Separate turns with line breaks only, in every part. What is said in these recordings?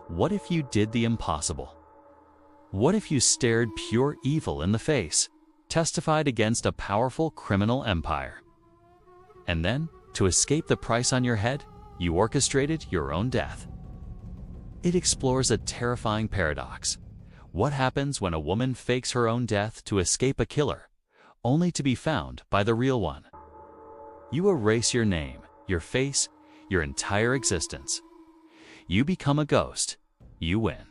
What if you did the impossible? What if you stared pure evil in the face, testified against a powerful criminal empire? And then, to escape the price on your head, you orchestrated your own death. It explores a terrifying paradox. What happens when a woman fakes her own death to escape a killer, only to be found by the real one? You erase your name, your face, your entire existence. You become a ghost. You win.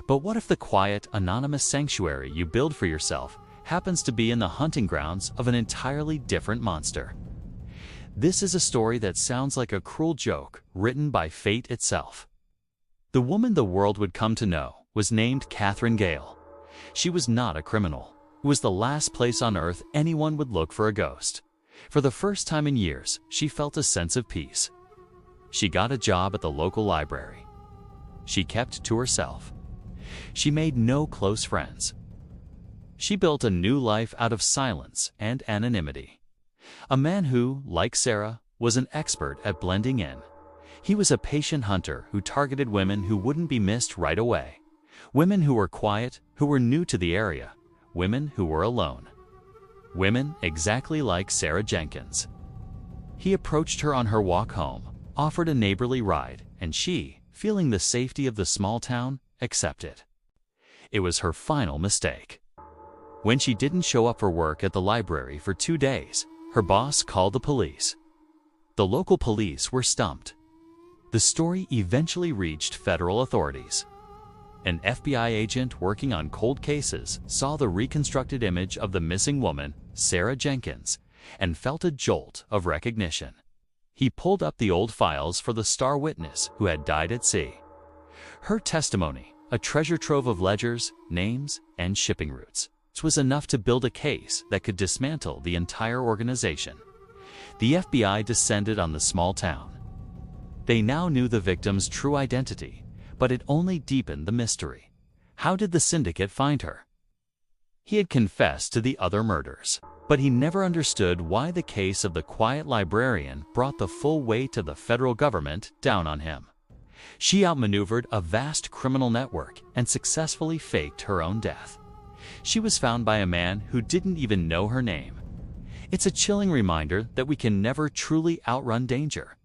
But what if the quiet, anonymous sanctuary you build for yourself happens to be in the hunting grounds of an entirely different monster? This is a story that sounds like a cruel joke written by fate itself. The woman the world would come to know was named Catherine Gale. She was not a criminal. It was the last place on earth anyone would look for a ghost. For the first time in years, she felt a sense of peace. She got a job at the local library. She kept to herself. She made no close friends. She built a new life out of silence and anonymity. A man who, like Sarah, was an expert at blending in. He was a patient hunter who targeted women who wouldn't be missed right away. Women who were quiet, who were new to the area. Women who were alone. Women exactly like Sarah Jenkins. He approached her on her walk home, offered a neighborly ride, and she, feeling the safety of the small town, accepted. It was her final mistake. When she didn't show up for work at the library for 2 days, her boss called the police. The local police were stumped. The story eventually reached federal authorities. An FBI agent working on cold cases saw the reconstructed image of the missing woman, Sarah Jenkins, and felt a jolt of recognition. He pulled up the old files for the star witness who had died at sea. Her testimony, a treasure trove of ledgers, names, and shipping routes, was enough to build a case that could dismantle the entire organization. The FBI descended on the small town. They now knew the victim's true identity, but it only deepened the mystery. How did the syndicate find her? He had confessed to the other murders, but he never understood why the case of the quiet librarian brought the full weight of the federal government down on him. She outmaneuvered a vast criminal network and successfully faked her own death. She was found by a man who didn't even know her name. It's a chilling reminder that we can never truly outrun danger.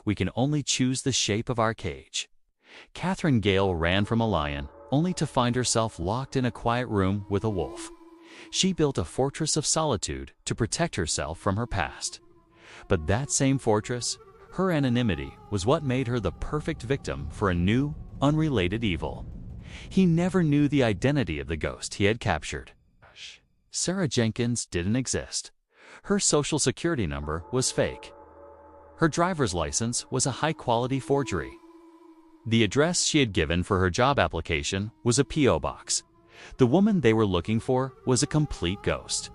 We can only choose the shape of our cage. Catherine Gale ran from a lion, only to find herself locked in a quiet room with a wolf. She built a fortress of solitude to protect herself from her past. But that same fortress, her anonymity, was what made her the perfect victim for a new, unrelated evil. He never knew the identity of the ghost he had captured. Sarah Jenkins didn't exist. Her social security number was fake. Her driver's license was a high-quality forgery. The address she had given for her job application was a P.O. box. The woman they were looking for was a complete ghost.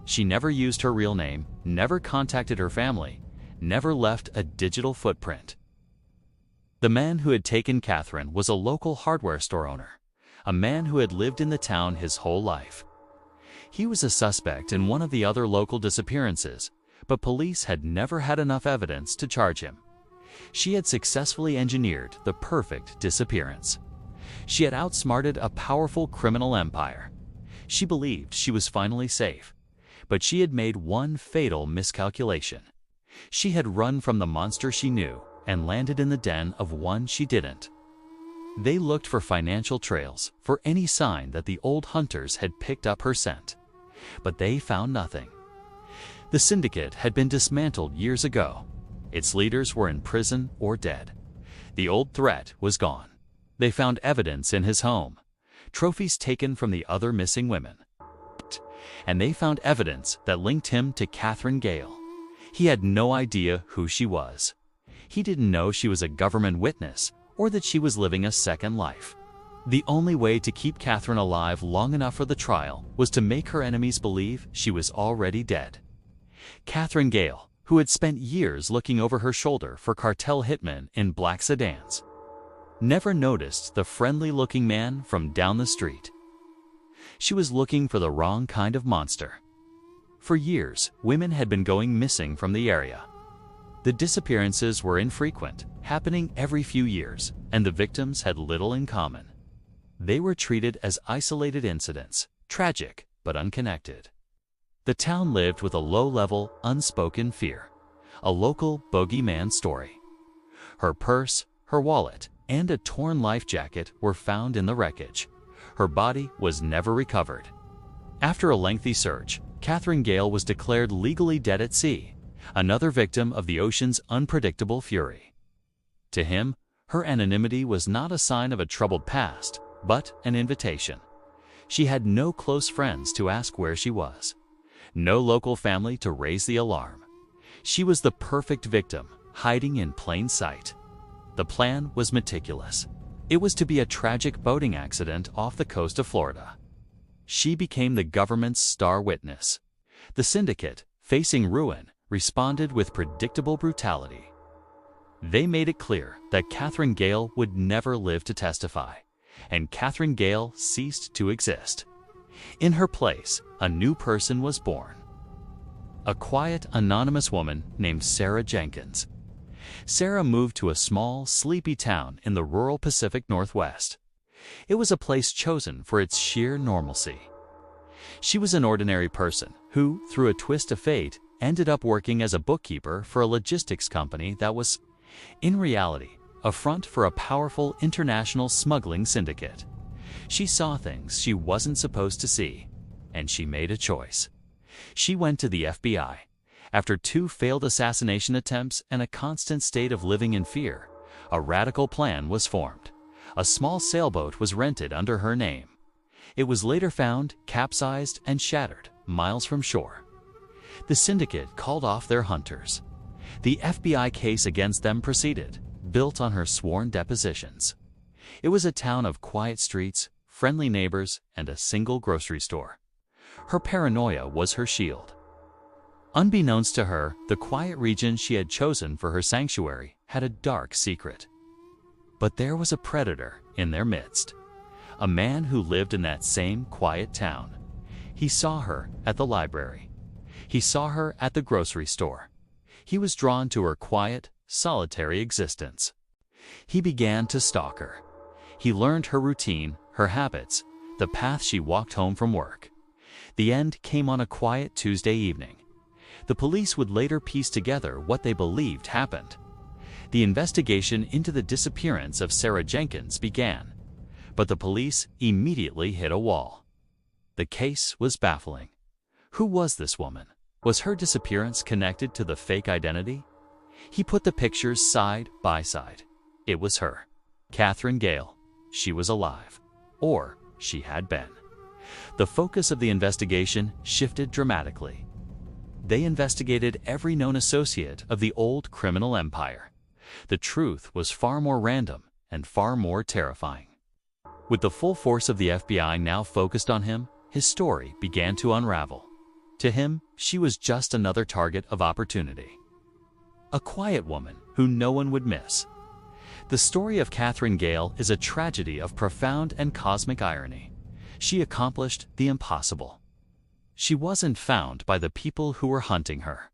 She never used her real name, never contacted her family, never left a digital footprint. The man who had taken Catherine was a local hardware store owner, a man who had lived in the town his whole life. He was a suspect in one of the other local disappearances, but police had never had enough evidence to charge him. She had successfully engineered the perfect disappearance. She had outsmarted a powerful criminal empire. She believed she was finally safe, but she had made one fatal miscalculation. She had run from the monster she knew and landed in the den of one she didn't. They looked for financial trails, for any sign that the old hunters had picked up her scent. But they found nothing. The syndicate had been dismantled years ago. Its leaders were in prison or dead. The old threat was gone. They found evidence in his home, trophies taken from the other missing women. And they found evidence that linked him to Catherine Gale. He had no idea who she was. He didn't know she was a government witness or that she was living a second life. The only way to keep Catherine alive long enough for the trial was to make her enemies believe she was already dead. Catherine Gale, who had spent years looking over her shoulder for cartel hitmen in black sedans, never noticed the friendly-looking man from down the street. She was looking for the wrong kind of monster. For years, women had been going missing from the area. The disappearances were infrequent, happening every few years, and the victims had little in common. They were treated as isolated incidents, tragic but unconnected. The town lived with a low-level, unspoken fear, a local bogeyman story. Her purse, her wallet, and a torn life jacket were found in the wreckage. Her body was never recovered. After a lengthy search, Catherine Gale was declared legally dead at sea, another victim of the ocean's unpredictable fury. To him, her anonymity was not a sign of a troubled past, but an invitation. She had no close friends to ask where she was, no local family to raise the alarm. She was the perfect victim, hiding in plain sight. The plan was meticulous. It was to be a tragic boating accident off the coast of Florida. She became the government's star witness. The syndicate, facing ruin, responded with predictable brutality. They made it clear that Catherine Gale would never live to testify, and Catherine Gale ceased to exist. In her place, a new person was born. A quiet, anonymous woman named Sarah Jenkins. Sarah moved to a small, sleepy town in the rural Pacific Northwest. It was a place chosen for its sheer normalcy. She was an ordinary person who, through a twist of fate, ended up working as a bookkeeper for a logistics company that was, in reality, a front for a powerful international smuggling syndicate. She saw things she wasn't supposed to see, and she made a choice. She went to the FBI. After 2 failed assassination attempts and a constant state of living in fear, a radical plan was formed. A small sailboat was rented under her name. It was later found, capsized, and shattered miles from shore. The syndicate called off their hunters. The FBI case against them proceeded, built on her sworn depositions. It was a town of quiet streets, friendly neighbors, and a single grocery store. Her paranoia was her shield. Unbeknownst to her, the quiet region she had chosen for her sanctuary had a dark secret. But there was a predator in their midst, a man who lived in that same quiet town. He saw her at the library. He saw her at the grocery store. He was drawn to her quiet, solitary existence. He began to stalk her. He learned her routine, her habits, the path she walked home from work. The end came on a quiet Tuesday evening. The police would later piece together what they believed happened. The investigation into the disappearance of Sarah Jenkins began, but the police immediately hit a wall. The case was baffling. Who was this woman? Was her disappearance connected to the fake identity? He put the pictures side by side. It was her, Catherine Gale. She was alive, or she had been. The focus of the investigation shifted dramatically. They investigated every known associate of the old criminal empire. The truth was far more random and far more terrifying. With the full force of the FBI now focused on him, his story began to unravel. To him, she was just another target of opportunity. A quiet woman who no one would miss. The story of Catherine Gale is a tragedy of profound and cosmic irony. She accomplished the impossible. She wasn't found by the people who were hunting her.